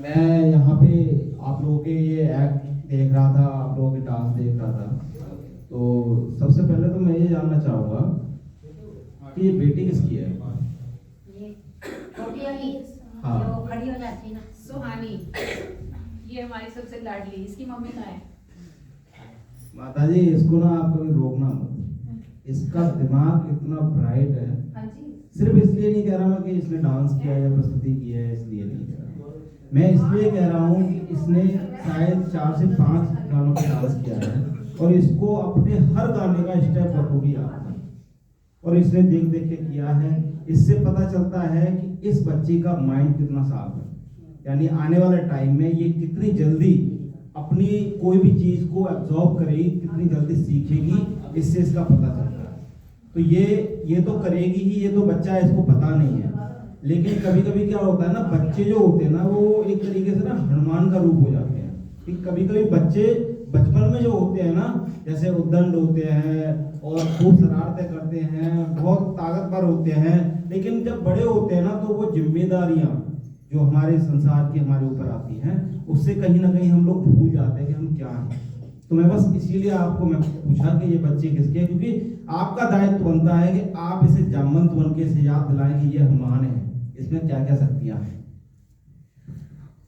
मैं यहाँ पे आप लोगों के ये एक्ट देख रहा था, आप लोगों के डांस देख रहा था। तो सबसे पहले तो मैं ये जानना चाहूँगा कि ये बेटी किसकी है? ये छोटी वाली हाँ। जो खड़ी हो जाती है ना, सुहानी, ये हमारी सबसे लाडली, इसकी मम्मी कहाँ है? माता जी, इसको ना आप कभी रोकना मत। इसका दिमाग इतना ब्राइट है। हाँ जी। सिर्फ इसलिए नहीं कह रहा मैं कि इसने डांस किया या प्रस्तुति की है, इसलिए नहीं कह रहा। मैं इसलिए कह रहा हूँ कि इसने शायद 4 से 5 गानों पे डांस किया है और इसको अपने हर गाने का स्टेप बखूबी आता है और इसने देख देख के किया है। इससे पता चलता है कि इस बच्ची का माइंड कितना साफ है, यानी आने वाले टाइम में ये कितनी जल्दी अपनी कोई भी चीज को एब्जॉर्ब करेगी, कितनी जल्दी सीखेगी, इससे इसका पता चलता है। तो ये तो करेगी ही, ये तो बच्चा है, इसको पता नहीं है। लेकिन कभी कभी क्या होता है ना, बच्चे जो होते हैं ना वो एक तरीके से ना हनुमान का रूप हो जाते हैं। कि कभी कभी बच्चे बचपन में जो होते हैं ना, जैसे उद्दंड होते हैं और खूब शरारतें करते हैं, बहुत ताकतवर होते हैं, लेकिन जब बड़े होते हैं ना तो वो जिम्मेदारियां जो हमारे संसार की हमारे ऊपर आती हैं, उससे कहीं ना कहीं हम लोग भूल जाते हैं कि हम क्या हैं। तो मैं बस इसीलिए आपको मैं पूछा कि ये बच्चे किसके हैं, क्योंकि आपका दायित्व बनता है कि आप इसे जामवंत बन के इसे याद दिलाएं कि ये हनुमान है, इसमें क्या क्या शक्तियां हैं।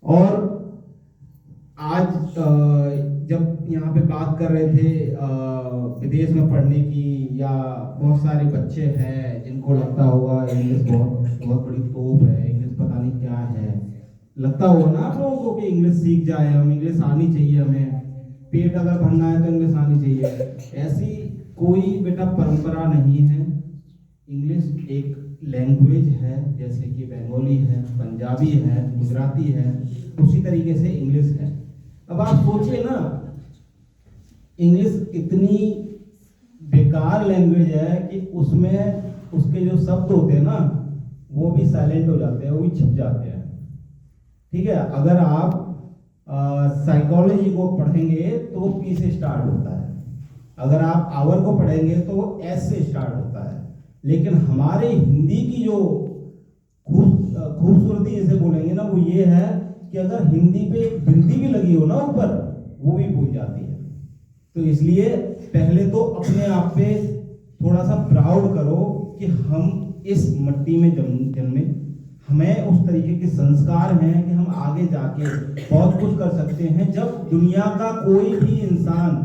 और आज जब यहाँ पे बात कर रहे थे विदेश में पढ़ने की, या बहुत सारे बच्चे हैं जिनको लगता होगा इंग्लिश बहुत बहुत बड़ी तोप है, इंग्लिश पता नहीं क्या है, लगता होगा ना आप लोगों को कि इंग्लिश सीख जाए हम, इंग्लिश आनी चाहिए हमें, पेट अगर भरना है तो इंग्लिश आनी चाहिए। ऐसी कोई बेटा परंपरा नहीं है। इंग्लिश एक लैंग्वेज है, जैसे कि बंगाली है, पंजाबी है, गुजराती है, उसी तरीके से इंग्लिश है। अब आप सोचिए ना, इंग्लिश इतनी बेकार लैंग्वेज है कि उसमें उसके जो शब्द होते हैं ना वो भी साइलेंट हो जाते हैं, वो भी छिप जाते हैं। ठीक है, अगर आप साइकोलॉजी को पढ़ेंगे तो वो पी से स्टार्ट होता है, अगर आप आवर को पढ़ेंगे तो वो एस से स्टार्ट होता है। लेकिन हमारे हिंदी की जो खूबसूरती जिसे बोलेंगे ना, वो ये है कि अगर हिंदी पे एक बिंदी भी लगी हो ना ऊपर, वो भी भूल जाती है। तो इसलिए पहले तो अपने आप पे थोड़ा सा प्राउड करो कि हम इस मिट्टी में जन्मे, हमें उस तरीके के संस्कार हैं कि हम आगे जाके बहुत कुछ कर सकते हैं। जब दुनिया का कोई भी इंसान,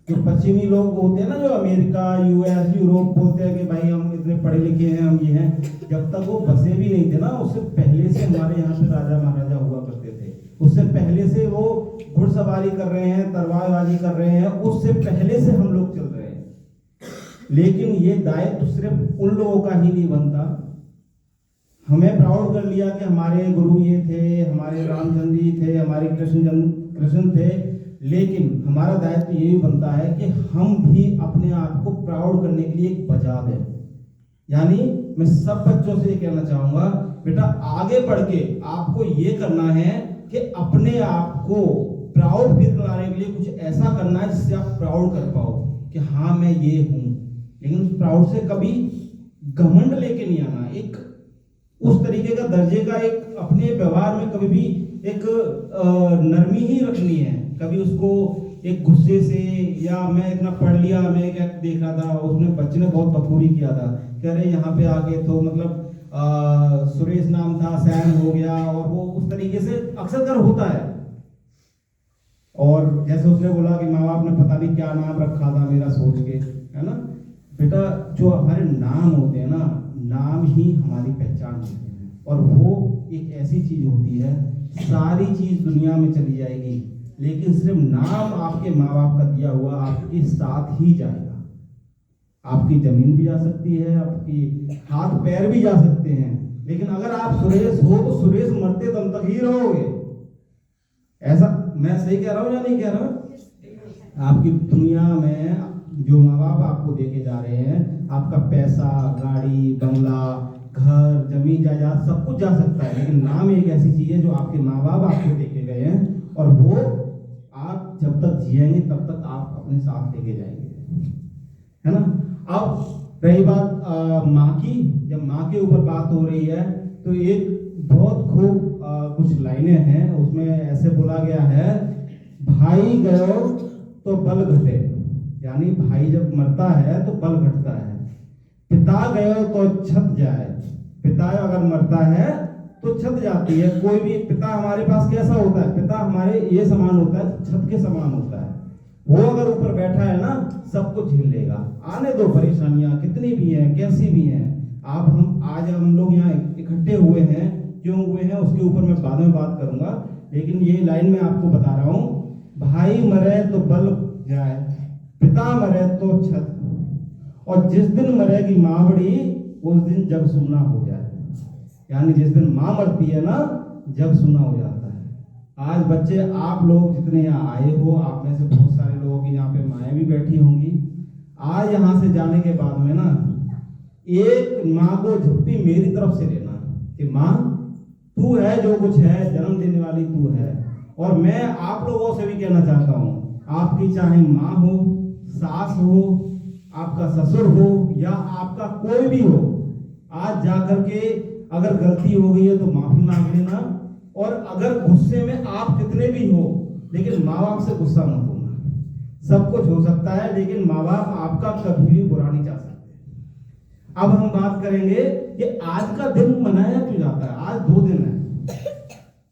जो पश्चिमी लोग होते हैं ना, जो अमेरिका, यूएस, यूरोप बोलते हैं कि भाई हम इतने पढ़े लिखे हैं, हम ये हैं, जब तक वो बसे भी नहीं थे ना, उससे पहले से हमारे यहाँ पे राजा महाराजा हुआ करते थे, उससे पहले से वो घुड़सवारी कर रहे हैं, तलवारबाजी कर रहे हैं, उससे पहले से हम लोग चल रहे हैं। लेकिन ये दायित्व सिर्फ उन लोगों का ही नहीं बनता। हमें प्राउड कर लिया कि हमारे गुरु ये थे, हमारे रामचंद्र जी थे, हमारे कृष्ण थे, लेकिन हमारा दायित्व ये भी बनता है कि हम भी अपने आप को प्राउड करने के लिए एक बजा दें। यानी मैं सब बच्चों से ये कहना चाहूंगा, बेटा आगे बढ़ के आपको ये करना है कि अपने आप को प्राउड फील कराने के लिए कुछ ऐसा करना है जिससे आप प्राउड कर पाओ कि हाँ मैं ये हूं। लेकिन उस प्राउड से कभी घमंड लेके नहीं आना, एक उस तरीके का दर्जे का एक अपने व्यवहार में कभी भी एक नरमी ही रखनी है। कभी उसको एक गुस्से से, या मैं इतना पढ़ लिया, मैं क्या देख रहा था उसने बच्चे ने बहुत बखूबी किया था, कह रहे यहाँ पे आके तो मतलब सुरेश नाम था, सैम हो गया, और वो उस तरीके से अक्सर कर होता है। और जैसे उसने बोला कि माँ बाप ने पता नहीं क्या नाम रखा था मेरा सोच के, है ना बेटा, जो हमारे नाम होते हैं ना, नाम ही हमारी पहचान होती है, और वो एक ऐसी चीज होती है, सारी चीज दुनिया में चली जाएगी लेकिन सिर्फ नाम आपके माँ बाप का दिया हुआ आपके साथ ही जाएगा। आपकी जमीन भी जा सकती है, आपकी हाथ पैर भी जा सकते हैं, लेकिन अगर आप सुरेश हो तो सुरेश मरते दम तक ही रहोगे। ऐसा मैं सही कह रहा हूँ या नहीं कह रहा? आपकी दुनिया में जो माँ बाप आपको देके जा रहे हैं, आपका पैसा, गाड़ी, बंगला, घर, जमीन, जायदाद सब कुछ जा सकता है, लेकिन नाम एक ऐसी चीज है जो आपके माँ बाप आपको देके गए हैं, और वो आप जब तक जिएंगे तब तक आप अपने साथ लेके जाएंगे, है ना। अब रही बात माँ की, जब माँ के ऊपर बात हो रही है तो एक बहुत खूब कुछ लाइनें हैं, उसमें ऐसे बोला गया है, भाई गयो तो बल घटे, यानी भाई जब मरता है तो बल घटता है। पिता गयो तो छत जाए, पिता अगर मरता है तो छत जाती है। कोई भी पिता हमारे पास कैसा होता है, पिता हमारे ये समान होता है, छत के समान होता है। वो अगर ऊपर बैठा है ना, सब कुछ झेल लेगा। आने दो परेशानियां कितनी भी हैं, कैसी भी हैं। आज हम लोग यहाँ इकट्ठे हुए हैं, क्यों हुए हैं उसके ऊपर मैं बाद में बात करूंगा, लेकिन ये लाइन मैं आपको बता रहा हूँ। भाई मरे तो बल जाए, पिता मरे तो छत, और जिस दिन मरेगी माँ बड़ी उस दिन जग सूना हो जाए। यानी जिस दिन माँ मरती है ना, जग सूना हो जाता है। आज बच्चे आप लोग जितने यहाँ आए हो, आप में से बहुत सारे लोगों की यहाँ पे माएँ भी बैठी होंगी। आज यहाँ से जाने के बाद में ना, एक माँ को झप्पी मेरी तरफ से लेना कि माँ तू है, जो कुछ है जन्म देने वाली तू है। और मैं आप लोगों से भी कहना चाहता हूँ, आपकी चाहे माँ हो, सास हो, आपका ससुर हो या आपका कोई भी हो, आज जाकर के अगर गलती हो गई है तो माफी मांग लेना। और अगर गुस्से में आप कितने भी हो, लेकिन माँ बाप से गुस्सा मत होना। सब कुछ हो सकता है, लेकिन माँ बाप आपका कभी भी बुरा नहीं चाह सकते। अब हम बात करेंगे कि आज का दिन मनाया क्यों जाता है। आज 2 दिन है,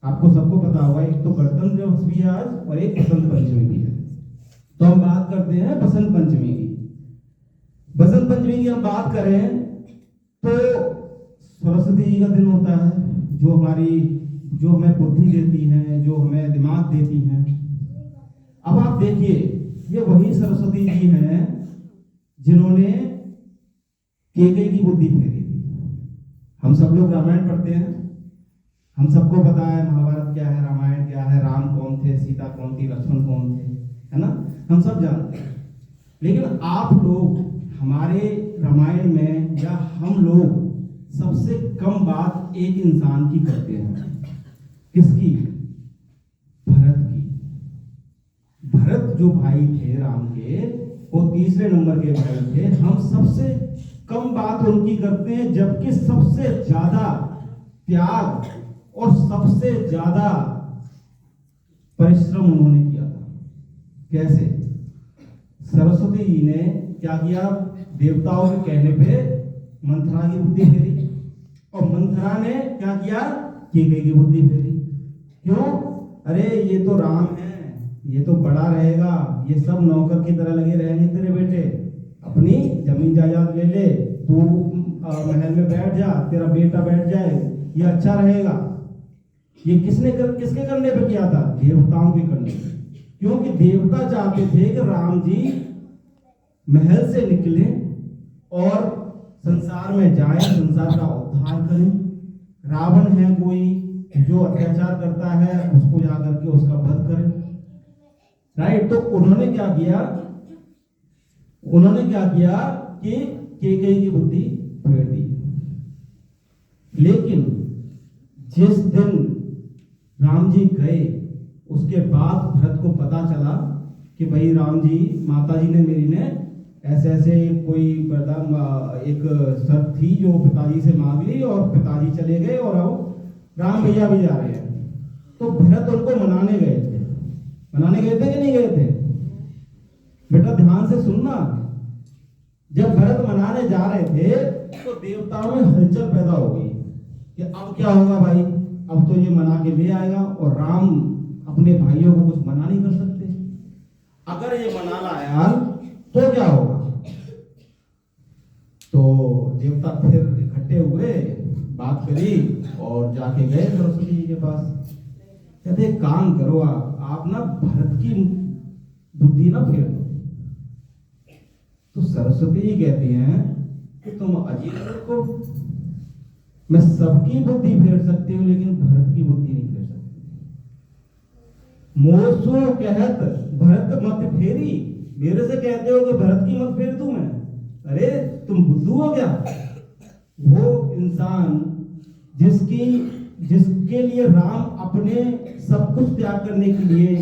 आपको सबको पता होगा, एक तो गणतंत्र दिवस भी है आज और एक बसंत पंचमी भी है। तो हम बात करते हैं बसंत पंचमी की। बसंत पंचमी की हम बात करें तो सरस्वती जी का दिन होता है, जो हमें बुद्धि देती हैं, जो हमें दिमाग देती हैं। अब आप देखिए, ये वही सरस्वती जी हैं जिन्होंने केकई की बुद्धि फेरी थी। हम सब लोग रामायण पढ़ते हैं, हम सबको पता है महाभारत क्या है, रामायण क्या है, राम कौन थे, सीता कौन थी, लक्ष्मण कौन थे, है ना, हम सब जानते हैं। लेकिन आप लोग हमारे रामायण में या हम लोग सबसे कम बात एक इंसान की करते हैं। किसकी? भरत की। भरत जो भाई थे राम के, वो तीसरे नंबर के भाई थे। हम सबसे कम बात उनकी करते हैं, जबकि सबसे ज्यादा त्याग और सबसे ज्यादा परिश्रम उन्होंने किया था। कैसे? सरस्वती जी ने क्या किया? देवताओं के कहने पे मंथरा की बुद्धि फेरी, और मंथरा ने क्या किया? केकई की बुद्धि फेरी। क्यों? अरे ये तो राम है, ये तो बड़ा रहेगा, ये सब नौकर की तरह लगे रहेंगे तेरे बेटे, अपनी जमीन जायदाद ले ले, तू महल में बैठ जा, तेरा बेटा बैठ जाए, ये अच्छा रहेगा। ये किसके करने पे किया था? देवताओं के करने पे। क्योंकि देवता चाहते थे कि राम जी महल से निकले और संसार में जाए, संसार का उद्धार करें। रावण है कोई जो अत्याचार करता है, उसको जाकर के उसका वध करें। राइट? तो उन्होंने क्या किया कि केकई की बुद्धि फेर दी। लेकिन जिस दिन राम जी गए, उसके बाद भरत को पता चला कि भाई राम जी, माता जी ने मेरी ने ऐसे कोई वरदान, एक शर्त थी जो पिताजी से मांग ली, और पिताजी चले गए और अब राम भैया भी जा रहे हैं। तो भरत उनको मनाने गए थे कि नहीं गए थे? बेटा ध्यान से सुनना। जब भरत मनाने जा रहे थे तो देवताओं में हलचल पैदा हो गई कि अब क्या होगा भाई, अब तो ये मना के ले आएगा, और राम अपने भाइयों को कुछ मना नहीं कर सकते। अगर ये मना लाया तो क्या होगा? तो देवता फिर इकट्ठे हुए, बात करी और जाके गए सरस्वती जी के पास। कहते काम करो, आप ना भरत की बुद्धि ना फेर दो। तो सरस्वती जी कहती हैं कि तुम अजीब को, मैं सबकी बुद्धि फेर सकती हूँ लेकिन भरत की बुद्धि नहीं फेर सकती। मोसो कहत भरत मत फेरी, मेरे से कहते हो कि भरत की मत फेर दूं मैं? अरे तुम बुद्धू हो क्या? वो इंसान जिसके लिए राम अपने सब कुछ त्याग करने के लिए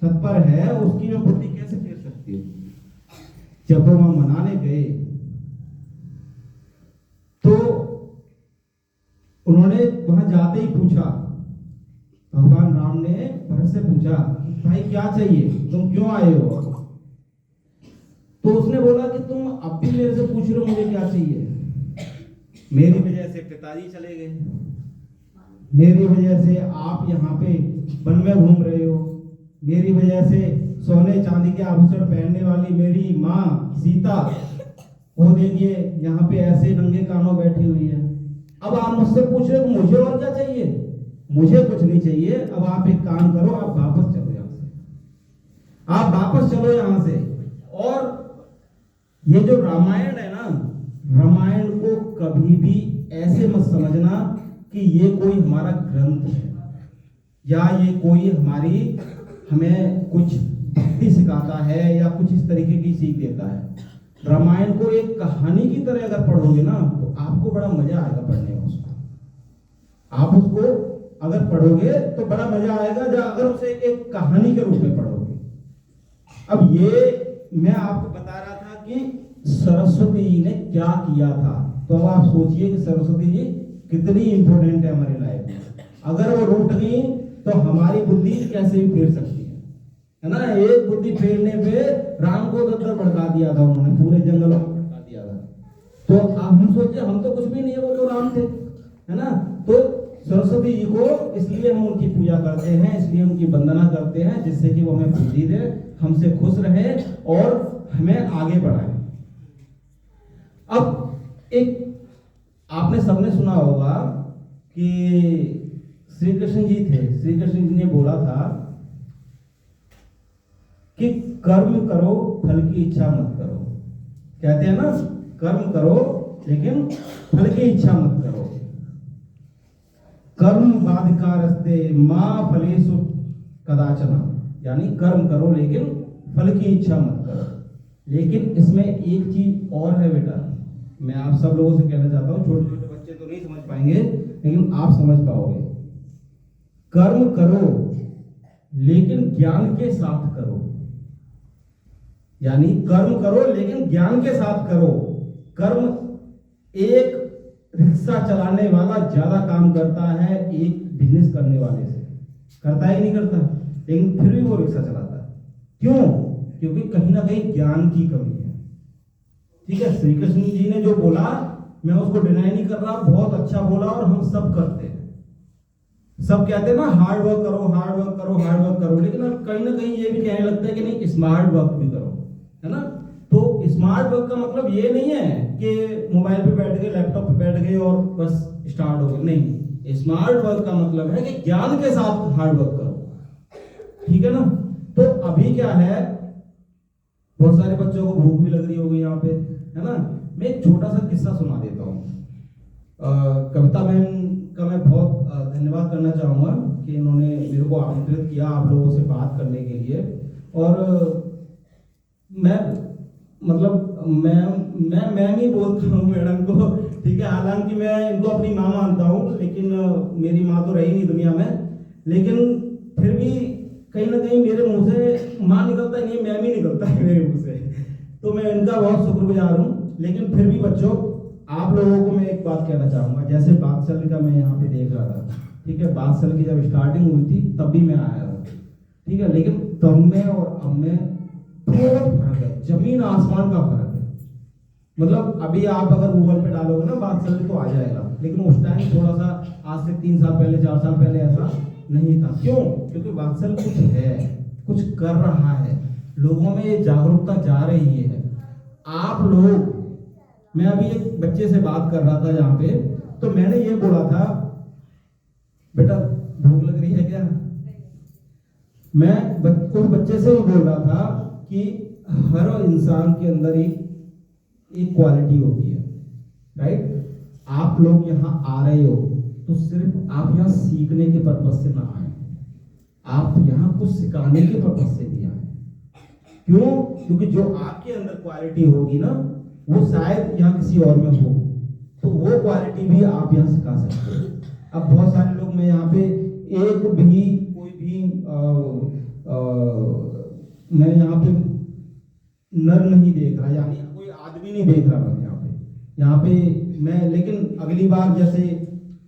तत्पर है, उसकी मैं बुद्धि कैसे फेर सकती हूँ? जब वो मनाने गए तो उन्होंने वहां जाते ही पूछा, भगवान राम ने भरत से पूछा, भाई क्या चाहिए, तुम क्यों आए हो? तो उसने बोला कि तुम अब भी मेरे से पूछ रहे हो मुझे क्या चाहिए? मेरी वजह से पिताजी चले गए, मेरी वजह से आप यहाँ पे वन में घूम रहे हो, मेरी वजह से सोने चांदी के आभूषण पहनने वाली मेरी माँ सीता वो देखिए यहाँ पे ऐसे नंगे कानों बैठी हुई है। अब आप मुझसे पूछ रहे हो मुझे और क्या चाहिए? मुझे कुछ नहीं चाहिए। अब आप एक काम करो, आप वापस चलो यहाँ से, आप वापस चलो यहाँ से। और ये जो रामायण है ना, रामायण को कभी भी ऐसे मत समझना कि ये कोई हमारा ग्रंथ है या ये कोई हमें कुछ भक्ति सिखाता है या कुछ इस तरीके की सीख देता है। रामायण को एक कहानी की तरह अगर पढ़ोगे ना तो आपको बड़ा मजा आएगा पढ़ने में उसको। आप उसको अगर पढ़ोगे तो बड़ा मजा आएगा जब अगर उसे एक कहानी के रूप में पढ़ोगे। अब ये मैं आपको बता रहा था कि सरस्वती जी ने क्या किया था, तो अब आप सोचिए कि सरस्वती जी कितनी इंपॉर्टेंट है हमारी लाइफ में। अगर वो रूठ गई तो हमारी बुद्धि कैसे भी फेर सकती है ना। एक बुद्धि फेरने पे राम को दत्तर भड़का दिया था उन्होंने, पूरे जंगलों में भड़का दिया था। तो हम सोचे हम तो कुछ भी नहीं है, वो तो राम थे, है ना। तो सरस्वती जी को इसलिए हम उनकी पूजा करते हैं, इसलिए उनकी वंदना करते हैं, जिससे कि वो हमें बुद्धि दे, हमसे खुश रहे और हमें आगे बढ़ाए। अब एक आपने सबने सुना होगा कि श्री कृष्ण जी थे, श्री कृष्ण जी ने बोला था कि कर्म करो फल की इच्छा मत करो। कहते हैं ना, कर्म करो लेकिन फल की इच्छा मत करो। कर्म बाधिकारस्ते मां फलेषु कदाचन, यानी कर्म करो लेकिन फल की इच्छा मत करो। लेकिन इसमें एक चीज और है बेटा, मैं आप सब लोगों से कहना चाहता हूं, छोटे छोटे बच्चे तो नहीं समझ पाएंगे लेकिन आप समझ पाओगे। कर्म करो लेकिन ज्ञान के साथ करो, यानी कर्म करो लेकिन ज्ञान के साथ करो। कर्म एक रिक्शा चलाने वाला ज्यादा काम करता है एक बिजनेस करने वाले से, करता है कि नहीं करता? लेकिन फिर भी वो रिक्शा चलाता है। क्यों? क्योंकि कहीं ना कहीं ज्ञान की कमी है। ठीक है, श्री कृष्ण जी ने जो बोला मैं उसको डिनाई नहीं कर रहा, बहुत अच्छा बोला और हम सब करते हैं। सब कहते हैं ना हार्ड वर्क करो, हार्ड वर्क करो, हार्ड वर्क करो, लेकिन कहीं ना कहीं ये भी कहने लगता है कि नहीं स्मार्ट वर्क भी करो, है ना। तो स्मार्ट वर्क का मतलब ये नहीं है कि मोबाइल पे बैठ गए, लैपटॉप पे बैठ गए और बस स्टार्ट हो गए, नहीं। स्मार्ट वर्क का मतलब है कि ज्ञान के साथ हार्ड वर्क करो, ठीक है ना। तो अभी क्या है, बहुत सारे बच्चों को भूख भी लग रही होगी यहाँ पे, है ना। मैं एक छोटा सा किस्सा सुना देता हूँ। कविता मैम का मैं बहुत धन्यवाद करना चाहूँगा कि इन्होंने मेरे को आमंत्रित किया आप लोगों से बात करने के लिए। और मैं मतलब मैं ही बोलता हूँ मैडम को, ठीक है। हालांकि मैं इनको अपनी माँ मानता हूँ, लेकिन मेरी माँ तो रही नहीं दुनिया में, लेकिन फिर भी कहीं ना कहीं मेरे मुंह से माँ निकलता ही नहीं, मैम ही निकलता है मेरे मुंह से। तो मैं इनका बहुत शुक्रगुजार हूँ। लेकिन फिर भी बच्चों, आप लोगों को मैं एक बात कहना चाहूँगा। जैसे बादशाह का मैं यहाँ पे देख रहा था, ठीक है। बादशाह की जब स्टार्टिंग हुई थी तब भी मैं आया था, ठीक है। लेकिन तब में और अब में बहुत फर्क है, जमीन आसमान का फर्क है। मतलब अभी आप अगर गूगल पे डालोगे ना बादशाह तो आ जाएगा, लेकिन उस टाइम थोड़ा सा आज से 3 साल पहले 4 साल पहले ऐसा नहीं था। क्यों? क्योंकि बादशाह कुछ है, कुछ कर रहा है, लोगों में ये जागरूकता जा रही है। आप लोग, मैं अभी एक बच्चे से बात कर रहा था यहाँ पे, तो मैंने ये बोला था बेटा भूख लग रही है क्या? मैं उस बच्चे से ही बोल रहा था कि हर इंसान के अंदर एक क्वालिटी होती है, राइट। आप लोग यहाँ आ रहे हो तो सिर्फ आप यहाँ सीखने के पर्पज से ना आए, आप यहाँ कुछ सिखाने के पर्पज से भी आए। क्यों? क्योंकि जो आपके अंदर क्वालिटी होगी ना, वो शायद यहाँ किसी और में हो, तो वो क्वालिटी भी आप यहाँ सिखा सकते हो। अब बहुत सारे लोग, मैं यहाँ पे एक भी कोई भी मैं यहाँ पे नर नहीं देख रहा, यानी कोई आदमी नहीं देख रहा मैं यहाँ पे मैं। लेकिन अगली बार जैसे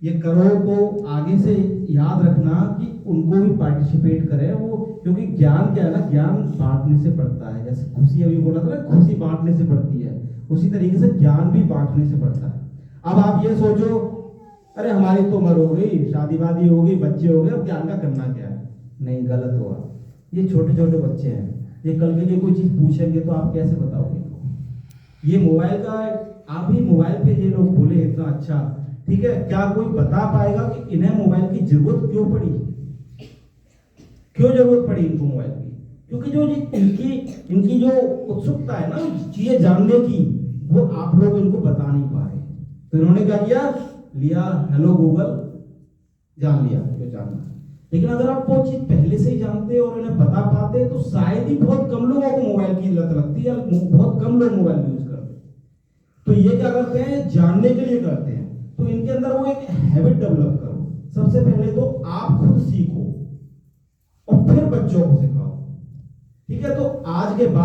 ये करो तो आगे से याद रखना कि उनको भी पार्टिसिपेट करें वो, क्योंकि ज्ञान क्या है ना, ज्ञान बांटने से बढ़ता है। जैसे खुशी अभी बोला था ना, खुशी बांटने से बढ़ती है, उसी तरीके से ज्ञान भी बांटने से बढ़ता है। अब आप ये सोचो, अरे हमारी तो उम्र हो गई, शादी वादी हो गई, बच्चे हो गए, अब ज्ञान का करना क्या है? नहीं, गलत हुआ। ये छोटे छोटे बच्चे हैं, ये कल के लिए कोई चीज पूछेंगे तो आप कैसे बताओगे? ये मोबाइल का, आप ही मोबाइल पे ये लोग बोले इतना अच्छा, ठीक है, क्या कोई बता पाएगा कि इन्हें मोबाइल की जरूरत क्यों पड़ी? क्यों जरूरत पड़ी इनको मोबाइल की? क्योंकि जो इनकी जो उत्सुकता है ना चीजें जानने की, वो आप लोग इनको बता नहीं पा रहे। तो इन्होंने क्या किया, लिया हेलो गूगल, जान लिया जो जानना। लेकिन अगर आप वो चीज पहले से ही जानते और इन्हें बता पाते तो शायद ही बहुत कम लोगों को मोबाइल की लत लगती है, बहुत कम लोग मोबाइल यूज करते। तो ये क्या करते हैं, जानने के लिए करते हैं। तो इनके अंदर वो एक हैबिट डेवलप करो। सबसे पहले तो आप खुद सीखो और फिर बच्चों को सिखाओ, ठीक है? तो आज के बाद